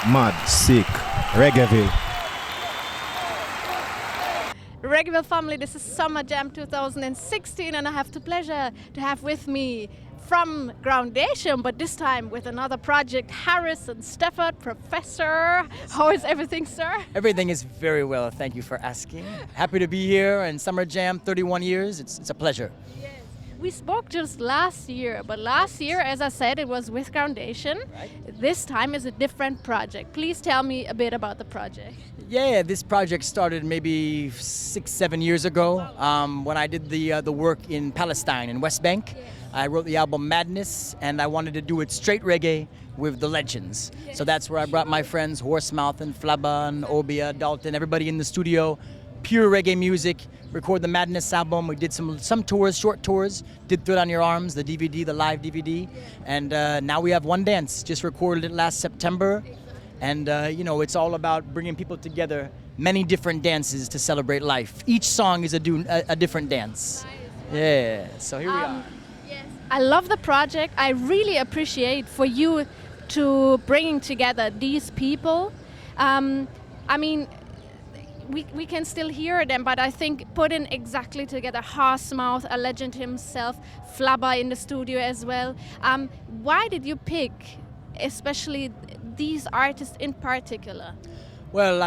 Mad, sick, Reggaeville. Reggaeville family, this is SummerJam 2016 and I have the pleasure to have with me from Groundation, but this time with another project, Harris and Stafford, Professor. How is everything, sir? Everything is very well, thank you for asking. Happy to be here and SummerJam, 31 years, it's a pleasure. Yes. We spoke just last year, but last year, as I said, it was with Groundation. Right. This time is a different project. Please tell me a bit about the project. Yeah, this project started maybe 6-7 years ago when I did the work in Palestine, in West Bank. I wrote the album Madness, and I wanted to do it straight reggae with the legends. So that's where I brought my friends Horsemouth and Flabba and Obia, Dalton, everybody in the studio. Pure reggae music, record the Madness album. We did some tours, short tours, did Thread on Your Arms, the DVD, the live DVD. And now we have One Dance, just recorded it last September. And it's all about bringing people together, many different dances to celebrate life. Each song is a different dance. Yeah, so here we are. Yes. I love the project. I really appreciate for you to bringing together these people. We can still hear them, but I think putting exactly together Horsemouth, a legend himself, Flabba in the studio as well. Why did you pick especially these artists in particular? Well,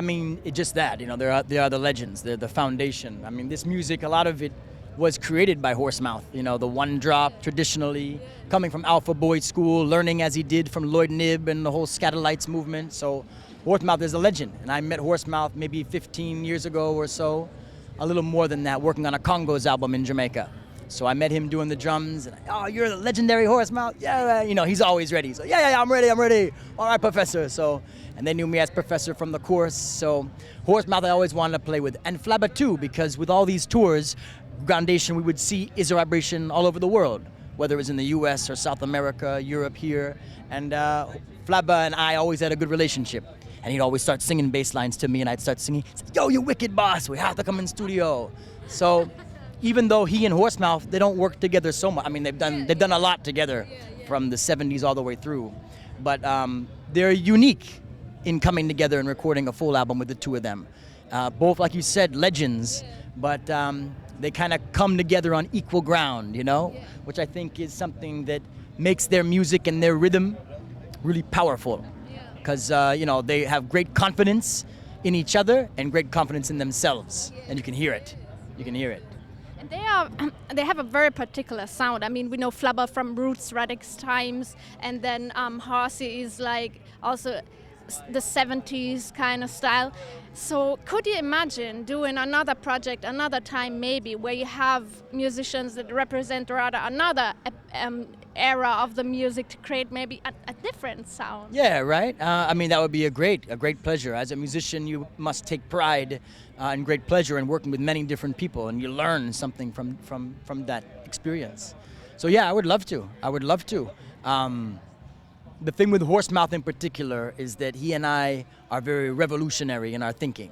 it's just that, they are the legends, they're the foundation. This music, a lot of it was created by Horsemouth, the one drop traditionally, coming from Alpha Boy School, learning as he did from Lloyd Knibb and the whole Scatolites movement. So Horsemouth is a legend, and I met Horsemouth maybe 15 years ago or so, a little more than that, working on a Congos album in Jamaica. So I met him doing the drums, and oh, you're the legendary Horsemouth? Yeah, he's always ready. So yeah, I'm ready. All right, Professor. So, and they knew me as Professor from the course. So Horsemouth I always wanted to play with, and Flabba too, because with all these tours, Groundation, we would see Is Vibration all over the world, whether it was in the US or South America, Europe here. And Flabba and I always had a good relationship. And he'd always start singing bass lines to me, and I'd start singing, yo, you wicked boss, we have to come in studio. So even though he and Horsemouth, they don't work together so much. They've done a lot together from the 70s all the way through. But they're unique in coming together and recording a full album with the two of them. Both, like you said, legends, but they kind of come together on equal ground, which I think is something that makes their music and their rhythm really powerful. Because, they have great confidence in each other and great confidence in themselves. And you can hear it. And they have a very particular sound. We know Flabba from Roots, Radix Times, and then Horsey is like also the 70s kind of style. So could you imagine doing another project, another time maybe, where you have musicians that represent rather another era of the music to create maybe a different sound? Yeah, right. That would be a great pleasure. As a musician, you must take pride and great pleasure in working with many different people, and you learn something from that experience. So yeah, I would love to. The thing with Horsemouth in particular is that he and I are very revolutionary in our thinking,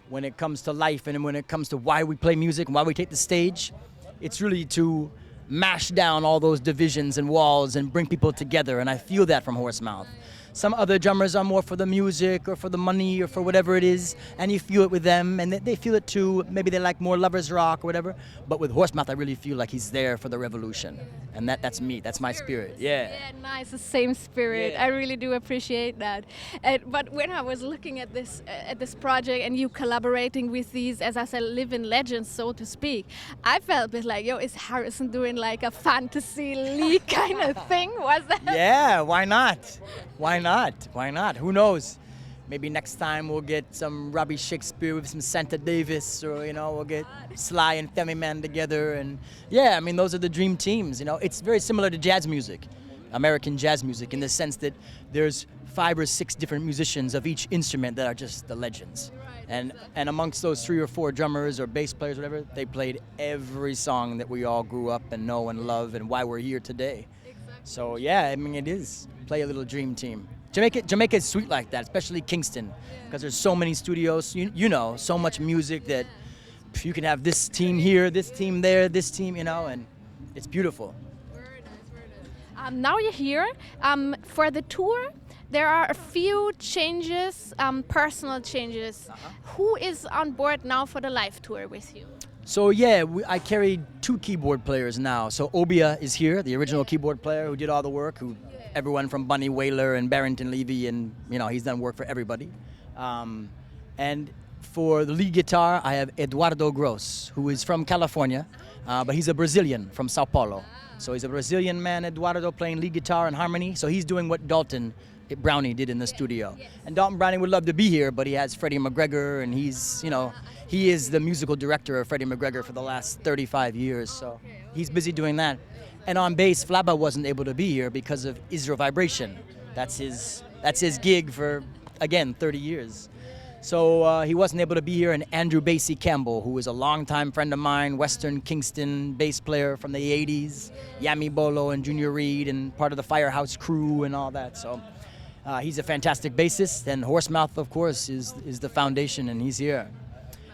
when it comes to life and when it comes to why we play music and why we take the stage. It's really to mash down all those divisions and walls and bring people together, and I feel that from Horsemouth. Some other drummers are more for the music or for the money or for whatever it is, and you feel it with them, and they feel it too. Maybe they like more lovers rock or whatever, but with Horsemouth I really feel like he's there for the revolution, and that's me, that's my spirit. Yeah, nice, the same spirit. Yeah. I really do appreciate that. But when I was looking at this project and you collaborating with these, as I said, living legends, so to speak, I felt a bit like, is Harrison doing like a fantasy league kind of thing? Was that? Yeah, why not? Why not? Who knows? Maybe next time we'll get some Robbie Shakespeare with some Santa Davis, or we'll get Sly and Femi Man together, and yeah, those are the dream teams. It's very similar to jazz music, American jazz music, in the sense that there's 5 or 6 different musicians of each instrument that are just the legends. And amongst those 3 or 4 drummers or bass players, whatever, they played every song that we all grew up and know and love, and why we're here today. So yeah, it is. Play a little dream team. Jamaica is sweet like that, especially Kingston, because there's so many studios, so much music that you can have this team here, this team there, this team, and it's beautiful. Very nice. Now you're here for the tour. there are a few changes, personal changes. Who is on board now for the live tour with you? So yeah, I carried 2 keyboard players now. So Obia is here, the original keyboard player who did all the work, who everyone from Bunny Wailer and Barrington Levy, and he's done work for everybody. And for the lead guitar, I have Eduardo Gross, who is from California, but he's a Brazilian from Sao Paulo. So he's a Brazilian man, Eduardo, playing lead guitar and harmony. So he's doing what Dalton Brownie did in the studio. And Dalton Brownie would love to be here, but he has Freddie McGregor, and he is the musical director of Freddie McGregor for the last 35 years. So he's busy doing that. And on bass, Flaba wasn't able to be here because of Israel Vibration. That's his gig for, again, 30 years. So he wasn't able to be here. And Andrew Basie Campbell, who is a longtime friend of mine, Western Kingston bass player from the 80s, Yami Bolo and Junior Reed, and part of the Firehouse crew and all that. So he's a fantastic bassist. And Horsemouth, of course, is the foundation, and he's here.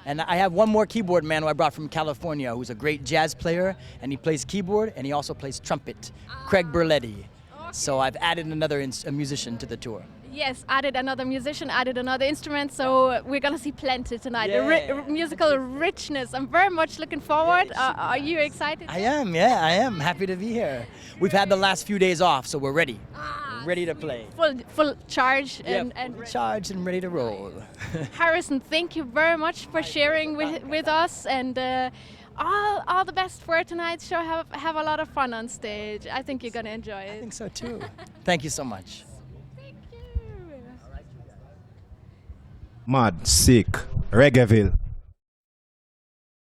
And I have one more keyboard man who I brought from California, who's a great jazz player, and he plays keyboard, and he also plays trumpet, Craig Berletti. So I've added another musician to the tour. Yes, added another musician, added another instrument, so we're going to see plenty tonight. Yeah. Musical richness. I'm very much looking forward. Are you excited? I am, yeah, I am. Happy to be here. We've had the last few days off, so we're ready. Ready to play. Full charge and charged and ready to roll. Harrison, thank you very much for sharing with us, and all the best for tonight's show. Have a lot of fun on stage. I think you're gonna enjoy it. I think so too. Thank you so much. Thank you. Mad, sick, Reggaeville.